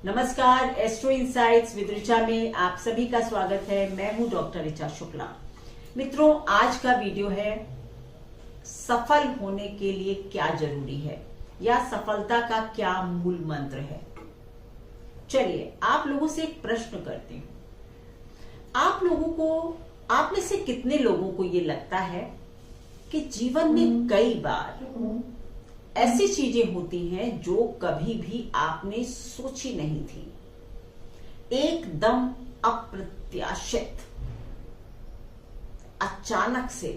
नमस्कार, astro insights with Richa में आप सभी का स्वागत है। मैं हूं डॉक्टर ऋचा शुक्ला। मित्रों, आज का वीडियो है सफल होने के लिए क्या जरूरी है या सफलता का क्या मूल मंत्र है। चलिए आप लोगों से एक प्रश्न करती हूं। आप में से कितने लोगों को ये लगता है कि जीवन में कई बार ऐसी चीजें होती हैं जो कभी भी आपने सोची नहीं थी, एकदम अप्रत्याशित, अचानक से।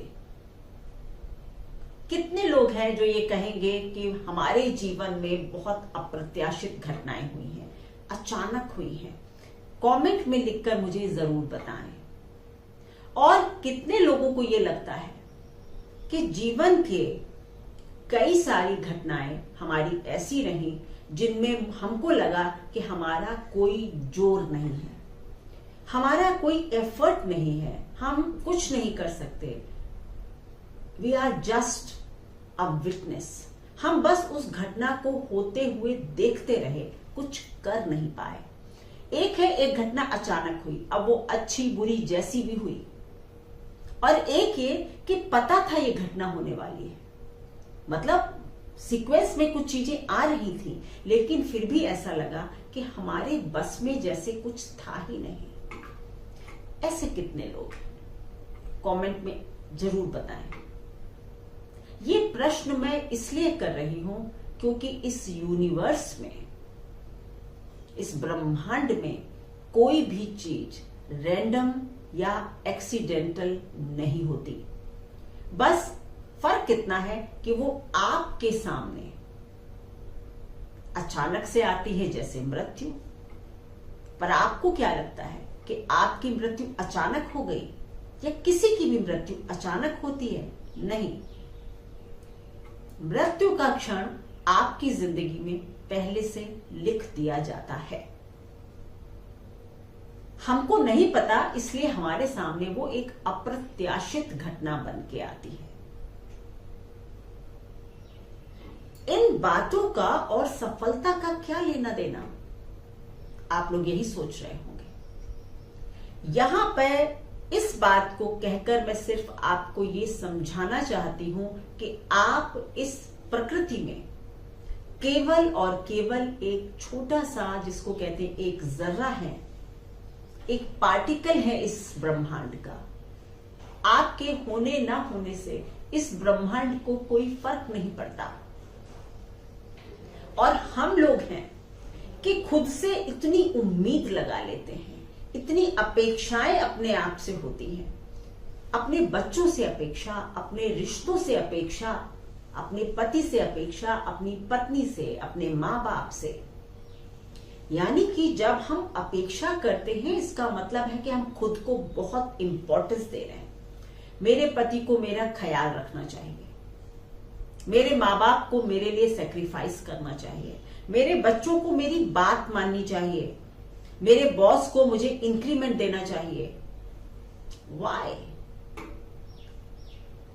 कितने लोग हैं जो ये कहेंगे कि हमारे जीवन में बहुत अप्रत्याशित घटनाएं हुई हैं, अचानक हुई हैं? कमेंट में लिखकर मुझे जरूर बताएं। और कितने लोगों को ये लगता है कि जीवन के कई सारी घटनाएं हमारी ऐसी रही जिनमें हमको लगा कि हमारा कोई जोर नहीं है, हमारा कोई एफर्ट नहीं है, हम कुछ नहीं कर सकते। We are just a witness. हम बस उस घटना को होते हुए देखते रहे, कुछ कर नहीं पाए। एक घटना अचानक हुई, अब वो अच्छी बुरी जैसी भी हुई। और एक ये कि पता था ये घटना होने वाली है, मतलब सीक्वेंस में कुछ चीजें आ रही थी, लेकिन फिर भी ऐसा लगा कि हमारे बस में जैसे कुछ था ही नहीं। ऐसे कितने लोग? कमेंट में जरूर बताएं। ये प्रश्न मैं इसलिए कर रही हूं क्योंकि इस यूनिवर्स में, इस ब्रह्मांड में कोई भी चीज रैंडम या एक्सीडेंटल नहीं होती। बस फर्क कितना है कि वो आपके सामने अचानक से आती है, जैसे मृत्यु। पर आपको क्या लगता है कि आपकी मृत्यु अचानक हो गई या किसी की भी मृत्यु अचानक होती है? नहीं। मृत्यु का क्षण आपकी जिंदगी में पहले से लिख दिया जाता है। हमको नहीं पता, इसलिए हमारे सामने वो एक अप्रत्याशित घटना बन के आती है। इन बातों का और सफलता का क्या लेना देना? आप लोग यही सोच रहे होंगे। यहां पर इस बात को कहकर मैं सिर्फ आपको ये समझाना चाहती हूं कि आप इस प्रकृति में केवल और केवल एक छोटा सा, जिसको कहते हैं एक जर्रा है, एक पार्टिकल है इस ब्रह्मांड का। आपके होने ना होने से इस ब्रह्मांड को कोई फर्क नहीं पड़ता। और हम लोग हैं कि खुद से इतनी उम्मीद लगा लेते हैं, इतनी अपेक्षाएं अपने आप से होती हैं, अपने बच्चों से अपेक्षा, अपने रिश्तों से अपेक्षा, अपने पति से अपेक्षा, अपनी पत्नी से, अपने माँ बाप से। यानी कि जब हम अपेक्षा करते हैं, इसका मतलब है कि हम खुद को बहुत इंपॉर्टेंस दे रहे हैं। मेरे पति को मेरा ख्याल रखना चाहिए, मेरे माँ बाप को मेरे लिए सेक्रीफाइस करना चाहिए, मेरे बच्चों को मेरी बात माननी चाहिए, मेरे बॉस को मुझे इंक्रीमेंट देना चाहिए। वाई?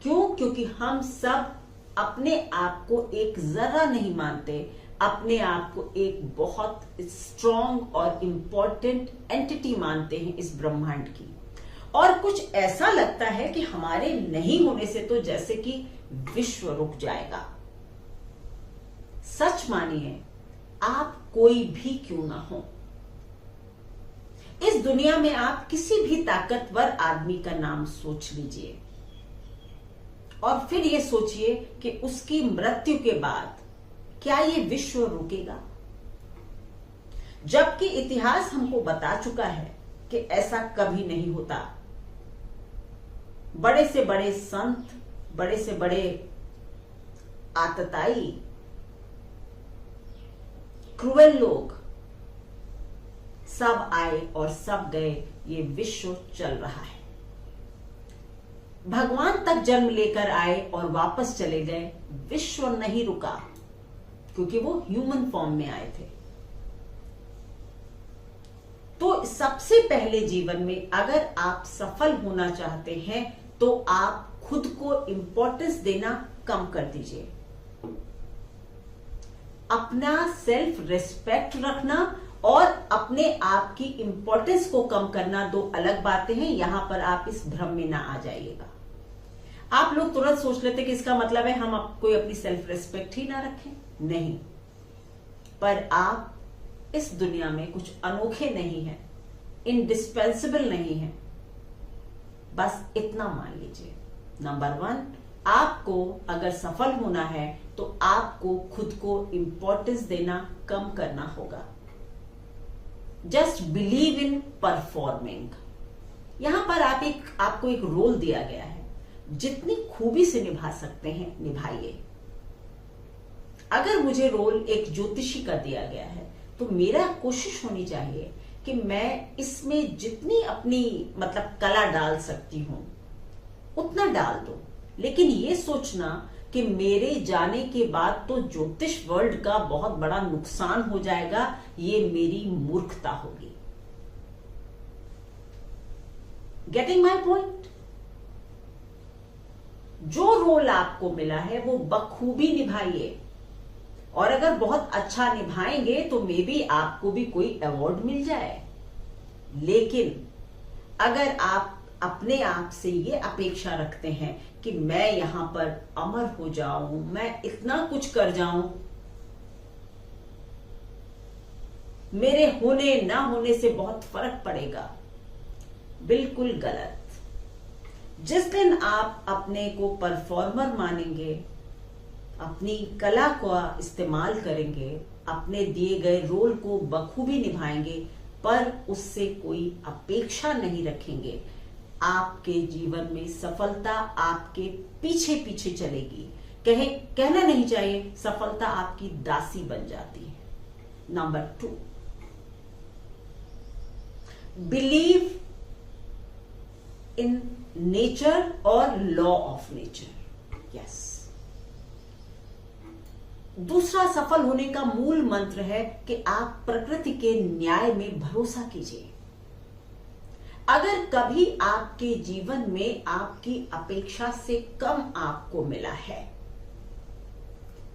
क्यों? क्योंकि हम सब अपने आप को एक जरा नहीं मानते, अपने आप को एक बहुत स्ट्रॉन्ग और इंपॉर्टेंट एंटिटी मानते हैं इस ब्रह्मांड की। और कुछ ऐसा लगता है कि हमारे नहीं होने से तो जैसे कि विश्व रुक जाएगा। सच मानिए, आप कोई भी क्यों ना हो, इस दुनिया में आप किसी भी ताकतवर आदमी का नाम सोच लीजिए और फिर ये सोचिए कि उसकी मृत्यु के बाद क्या ये विश्व रुकेगा? जबकि इतिहास हमको बता चुका है कि ऐसा कभी नहीं होता। बड़े से बड़े संत, बड़े से बड़े आतताई, क्रूएल लोग सब आए और सब गए। ये विश्व चल रहा है। भगवान तक जन्म लेकर आए और वापस चले गए, विश्व नहीं रुका, क्योंकि वो ह्यूमन फॉर्म में आए थे। तो सबसे पहले जीवन में अगर आप सफल होना चाहते हैं तो आप खुद को इंपॉर्टेंस देना कम कर दीजिए। अपना सेल्फ रिस्पेक्ट रखना और अपने आप की इंपॉर्टेंस को कम करना दो अलग बातें हैं। यहां पर आप इस भ्रम में ना आ जाइएगा। आप लोग तुरंत सोच लेते कि इसका मतलब है हम कोई अपनी सेल्फ रिस्पेक्ट ही ना रखें। नहीं, पर आप इस दुनिया में कुछ अनोखे नहीं हैं, इंडिस्पेंसिबल नहीं हैं। बस इतना मान लीजिए, नंबर 1, आपको अगर सफल होना है तो आपको खुद को इंपॉर्टेंस देना कम करना होगा। Just believe in performing. यहां पर आपको एक रोल दिया गया है, जितनी खूबी से निभा सकते हैं निभाइए। अगर मुझे रोल एक ज्योतिषी का दिया गया है तो मेरा कोशिश होनी चाहिए कि मैं इसमें जितनी अपनी कला डाल सकती हूं उतना डाल दो, लेकिन ये सोचना कि मेरे जाने के बाद तो ज्योतिष वर्ल्ड का बहुत बड़ा नुकसान हो जाएगा, ये मेरी मूर्खता होगी। Getting my point? जो रोल आपको मिला है वो बखूबी निभाइए, और अगर बहुत अच्छा निभाएंगे तो मे बी आपको भी कोई अवार्ड मिल जाए। लेकिन अगर आप अपने आप से ये अपेक्षा रखते हैं कि मैं यहां पर अमर हो जाऊं, मैं इतना कुछ कर जाऊं, मेरे होने ना होने से बहुत फर्क पड़ेगा, बिल्कुल गलत। जिस दिन आप अपने को परफॉर्मर मानेंगे, अपनी कला को इस्तेमाल करेंगे, अपने दिए गए रोल को बखूबी निभाएंगे, पर उससे कोई अपेक्षा नहीं रखेंगे, आपके जीवन में सफलता आपके पीछे पीछे चलेगी। कहना नहीं चाहिए, सफलता आपकी दासी बन जाती है। नंबर 2, बिलीव इन नेचर और लॉ ऑफ नेचर। यस, दूसरा सफल होने का मूल मंत्र है कि आप प्रकृति के न्याय में भरोसा कीजिए। अगर कभी आपके जीवन में आपकी अपेक्षा से कम आपको मिला है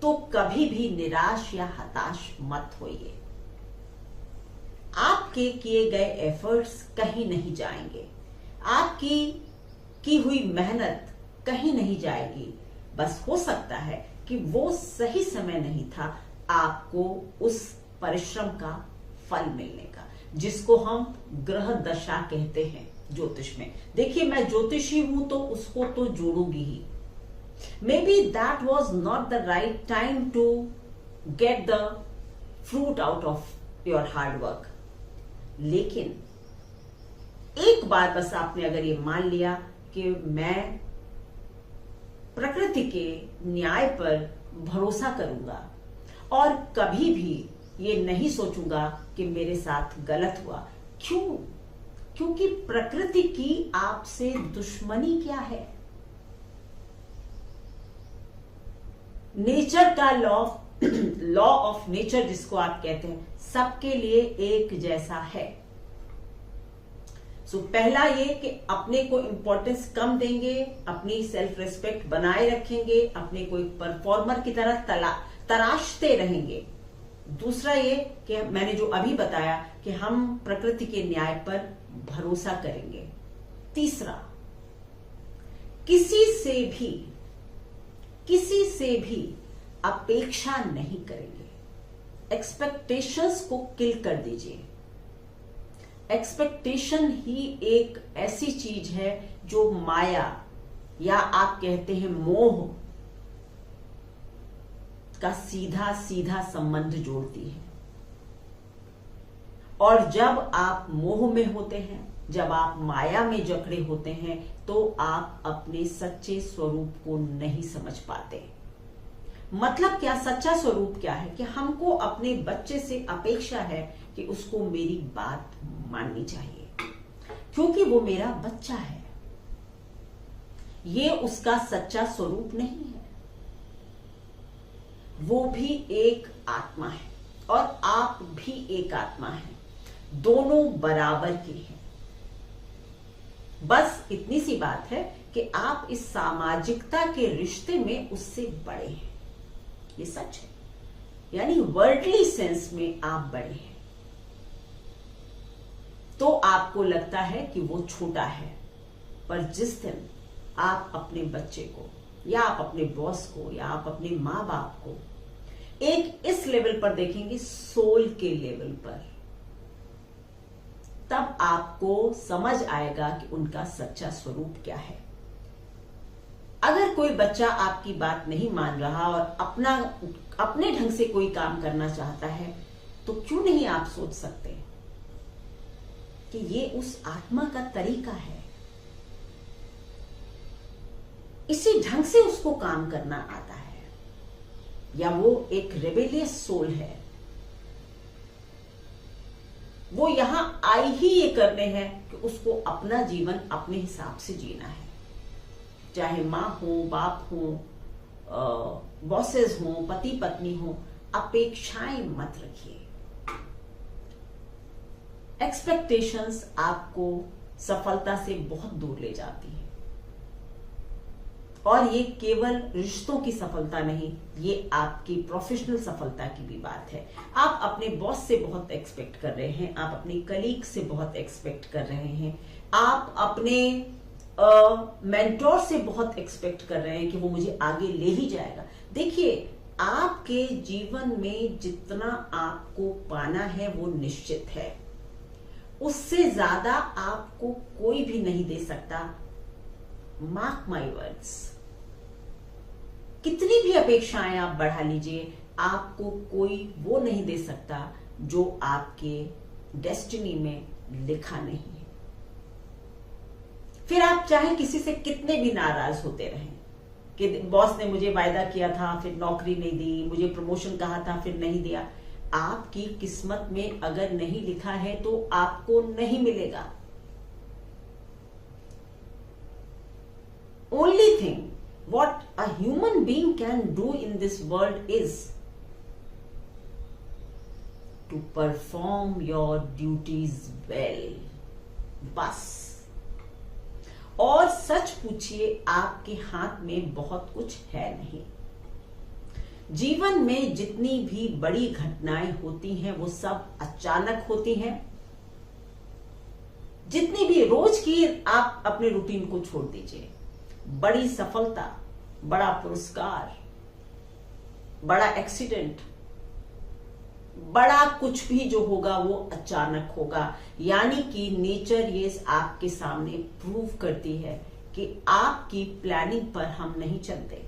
तो कभी भी निराश या हताश मत होइए। आपके किए गए एफर्ट्स कहीं नहीं जाएंगे, आपकी की हुई मेहनत कहीं नहीं जाएगी। बस हो सकता है कि वो सही समय नहीं था आपको उस परिश्रम का फल मिलने का, जिसको हम ग्रह दशा कहते हैं ज्योतिष में। देखिए, मैं ज्योतिषी हूं तो उसको तो जोड़ूंगी ही। Maybe that was not the right time to get the fruit out of your hard work. लेकिन एक बार बस आपने अगर ये मान लिया कि मैं प्रकृति के न्याय पर भरोसा करूंगा और कभी भी ये नहीं सोचूंगा कि मेरे साथ गलत हुआ। क्यों? क्योंकि प्रकृति की आपसे दुश्मनी क्या है? नेचर का लॉ ऑफ नेचर जिसको आप कहते हैं, सबके लिए एक जैसा है। पहला ये कि अपने को इंपॉर्टेंस कम देंगे, अपनी सेल्फ रिस्पेक्ट बनाए रखेंगे, अपने को एक परफॉर्मर की तरह तराशते रहेंगे। दूसरा ये कि मैंने जो अभी बताया कि हम प्रकृति के न्याय पर भरोसा करेंगे। तीसरा, किसी से भी अपेक्षा नहीं करेंगे। एक्सपेक्टेशंस को किल कर दीजिए। एक्सपेक्टेशन ही एक ऐसी चीज है जो माया या आप कहते हैं मोह का सीधा सीधा संबंध जोड़ती है। और जब आप मोह में होते हैं, जब आप माया में जकड़े होते हैं, तो आप अपने सच्चे स्वरूप को नहीं समझ पाते। मतलब क्या? सच्चा स्वरूप क्या है कि हमको अपने बच्चे से अपेक्षा है कि उसको मेरी बात माननी चाहिए, क्योंकि वो मेरा बच्चा है। ये उसका सच्चा स्वरूप नहीं है। वो भी एक आत्मा है और आप भी एक आत्मा है, दोनों बराबर के हैं। बस इतनी सी बात है कि आप इस सामाजिकता के रिश्ते में उससे बड़े हैं। ये सच है, यानी वर्ल्डली सेंस में आप बड़े हैं। तो आपको लगता है कि वो छोटा है। पर जिस दिन आप अपने बच्चे को या आप अपने बॉस को या आप अपने माँ बाप को एक इस लेवल पर देखेंगे, सोल के लेवल पर, तब आपको समझ आएगा कि उनका सच्चा स्वरूप क्या है। अगर कोई बच्चा आपकी बात नहीं मान रहा और अपने ढंग से कोई काम करना चाहता है, तो क्यों नहीं आप सोच सकते कि ये उस आत्मा का तरीका है, इसी ढंग से उसको काम करना आता है, या वो एक रेबेलियस सोल है, वो यहां आई ही ये करने हैं कि उसको अपना जीवन अपने हिसाब से जीना है। चाहे मां हो, बाप हो, बॉसेस हो, पति पत्नी हो, अपेक्षाएं मत रखिए। एक्सपेक्टेशंस आपको सफलता से बहुत दूर ले जाती है। और ये केवल रिश्तों की सफलता नहीं, ये आपकी प्रोफेशनल सफलता की भी बात है। आप अपने बॉस से बहुत एक्सपेक्ट कर रहे हैं, आप अपने कलीग से बहुत एक्सपेक्ट कर रहे हैं, आप अपने मेंटोर से बहुत एक्सपेक्ट कर रहे हैं कि वो मुझे आगे ले ही जाएगा। देखिए, आपके जीवन में जितना आपको पाना है वो निश्चित है, उससे ज्यादा आपको कोई भी नहीं दे सकता। मार्क माई वर्ड्स, कितनी भी अपेक्षाएं आप बढ़ा लीजिए, आपको कोई वो नहीं दे सकता जो आपके डेस्टिनी में लिखा नहीं है। फिर आप चाहे किसी से कितने भी नाराज होते रहें कि बॉस ने मुझे वायदा किया था, फिर नौकरी नहीं दी, मुझे प्रमोशन कहा था, फिर नहीं दिया। आपकी किस्मत में अगर नहीं लिखा है तो आपको नहीं मिलेगा। Only thing what a human being can do in this world is to perform your duties well. बस। और सच पूछिए, आपके हाथ में बहुत कुछ है नहीं। जीवन में जितनी भी बड़ी घटनाएं होती हैं वो सब अचानक होती हैं। जितनी भी रोज की आप अपने रूटीन को छोड़ दीजिए, बड़ी सफलता, बड़ा पुरस्कार, बड़ा एक्सीडेंट, बड़ा कुछ भी जो होगा वो अचानक होगा। यानी कि नेचर ये आपके सामने प्रूव करती है कि आपकी प्लानिंग पर हम नहीं चलते।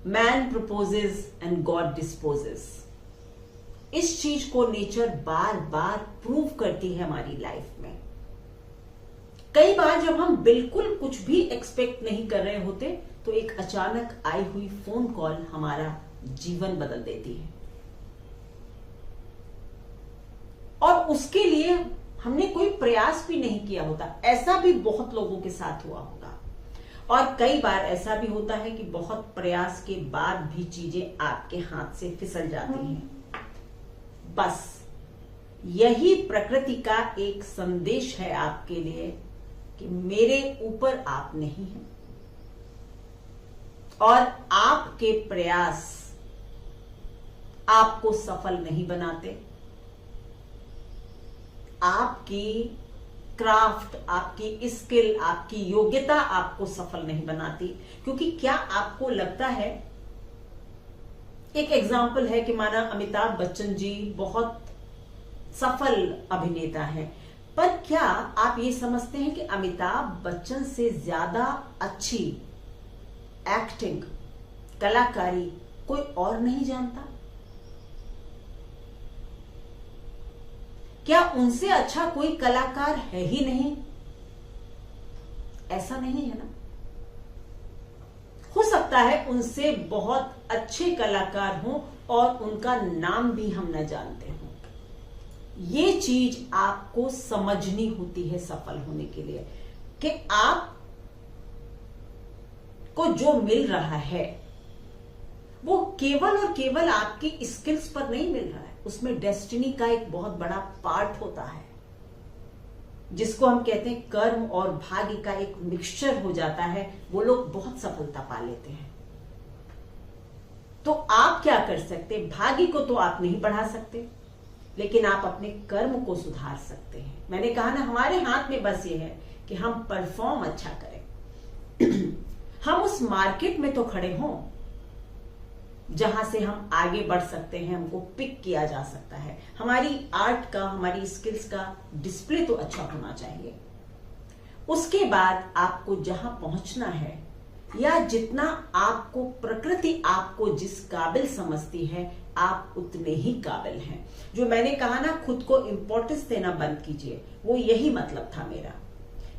Man proposes and God disposes, इस चीज को नेचर बार बार प्रूव करती है हमारी लाइफ में। कई बार जब हम बिल्कुल कुछ भी एक्सपेक्ट नहीं कर रहे होते तो एक अचानक आई हुई फोन कॉल हमारा जीवन बदल देती है, और उसके लिए हमने कोई प्रयास भी नहीं किया होता। ऐसा भी बहुत लोगों के साथ हुआ होगा। और कई बार ऐसा भी होता है कि बहुत प्रयास के बाद भी चीजें आपके हाथ से फिसल जाती हैं। बस यही प्रकृति का एक संदेश है आपके लिए कि मेरे ऊपर आप नहीं हैं, और आपके प्रयास आपको सफल नहीं बनाते। आपकी क्राफ्ट, आपकी स्किल, आपकी योग्यता आपको सफल नहीं बनाती। क्योंकि क्या आपको लगता है, एक एग्जाम्पल है कि माना अमिताभ बच्चन जी बहुत सफल अभिनेता हैं, पर क्या आप ये समझते हैं कि अमिताभ बच्चन से ज्यादा अच्छी एक्टिंग, कलाकारी कोई और नहीं जानता? क्या उनसे अच्छा कोई कलाकार है ही नहीं? ऐसा नहीं है ना। हो सकता है उनसे बहुत अच्छे कलाकार हों और उनका नाम भी हम न जानते हों। ये चीज आपको समझनी होती है सफल होने के लिए, कि आप को जो मिल रहा है वो केवल और केवल आपकी स्किल्स पर नहीं मिल रहा है, उसमें डेस्टिनी का एक बहुत बड़ा पार्ट होता है, जिसको हम कहते हैं कर्म और भाग्य का एक मिक्सचर हो जाता है। वो लोग बहुत सफलता पा लेते हैं। तो आप क्या कर सकते? भाग्य को तो आप नहीं बढ़ा सकते, लेकिन आप अपने कर्म को सुधार सकते हैं। मैंने कहा ना, हमारे हाथ में बस ये है कि हम परफॉर्म अच्छा करें। हम उस मार्केट में तो खड़े हों जहां से हम आगे बढ़ सकते हैं, हमको पिक किया जा सकता है। हमारी आर्ट का, हमारी स्किल्स का डिस्प्ले तो अच्छा होना चाहिए। उसके बाद आपको जहां पहुंचना है, या जितना आपको प्रकृति आपको जिस काबिल समझती है, आप उतने ही काबिल हैं। जो मैंने कहा ना, खुद को इंपॉर्टेंस देना बंद कीजिए, वो यही मतलब था मेरा।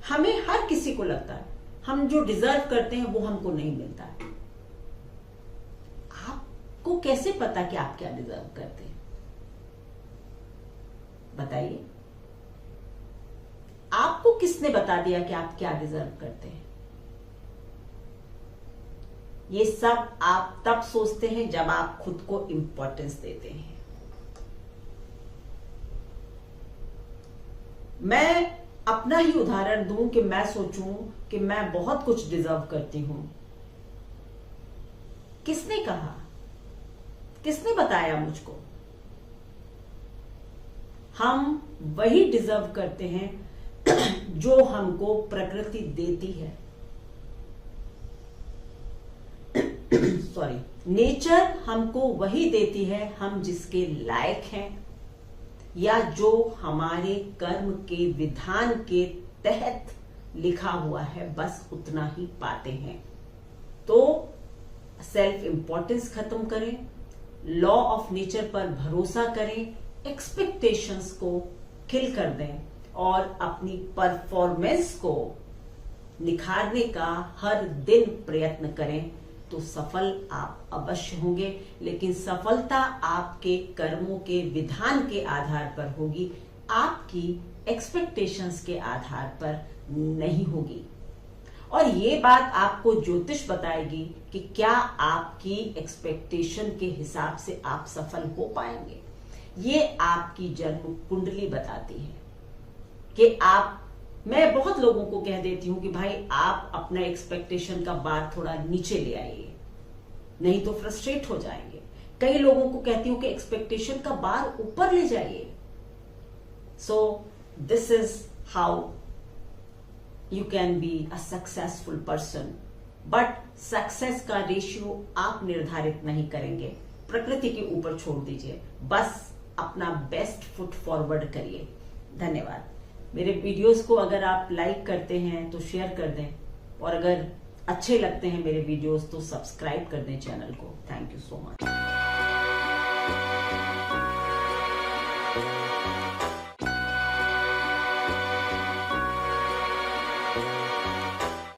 हमें हर किसी को लगता है हम जो डिजर्व करते हैं वो हमको नहीं मिलता है। आपको कैसे पता कि आप क्या डिजर्व करते हैं? बताइए, आपको किसने बता दिया कि आप क्या डिजर्व करते हैं? ये सब आप तब सोचते हैं जब आप खुद को इंपॉर्टेंस देते हैं। मैं अपना ही उदाहरण दूं कि मैं सोचूं कि मैं बहुत कुछ डिजर्व करती हूं। किसने कहा? किसने बताया मुझको? हम वही डिजर्व करते हैं जो हमको प्रकृति देती है। सॉरी, नेचर हमको वही देती है हम जिसके लायक हैं, या जो हमारे कर्म के विधान के तहत लिखा हुआ है, बस उतना ही पाते हैं। तो सेल्फ इंपॉर्टेंस खत्म करें, लॉ ऑफ नेचर पर भरोसा करें, एक्सपेक्टेशंस को किल कर दें और अपनी परफॉर्मेंस को निखारने का हर दिन प्रयत्न करें, तो सफल आप अवश्य होंगे। लेकिन सफलता आपके कर्मों के विधान के आधार पर होगी, आपकी एक्सपेक्टेशंस के आधार पर नहीं होगी। और ये बात आपको ज्योतिष बताएगी कि क्या आपकी एक्सपेक्टेशन के हिसाब से आप सफल हो पाएंगे। ये आपकी जन्म कुंडली बताती है कि आप, मैं बहुत लोगों को कह देती हूं कि भाई आप अपना एक्सपेक्टेशन का बार थोड़ा नीचे ले आइए, नहीं तो फ्रस्ट्रेट हो जाएंगे। कई लोगों को कहती हूं कि एक्सपेक्टेशन का बार ऊपर ले जाइए। So this is how you can be a successful person. But success का रेशियो आप निर्धारित नहीं करेंगे, प्रकृति के ऊपर छोड़ दीजिए। बस अपना बेस्ट फुट फॉरवर्ड करिए। धन्यवाद। मेरे वीडियोस को अगर आप लाइक करते हैं तो शेयर कर दें, और अगर अच्छे लगते हैं मेरे वीडियोस तो सब्सक्राइब कर दें चैनल को। Thank you so much.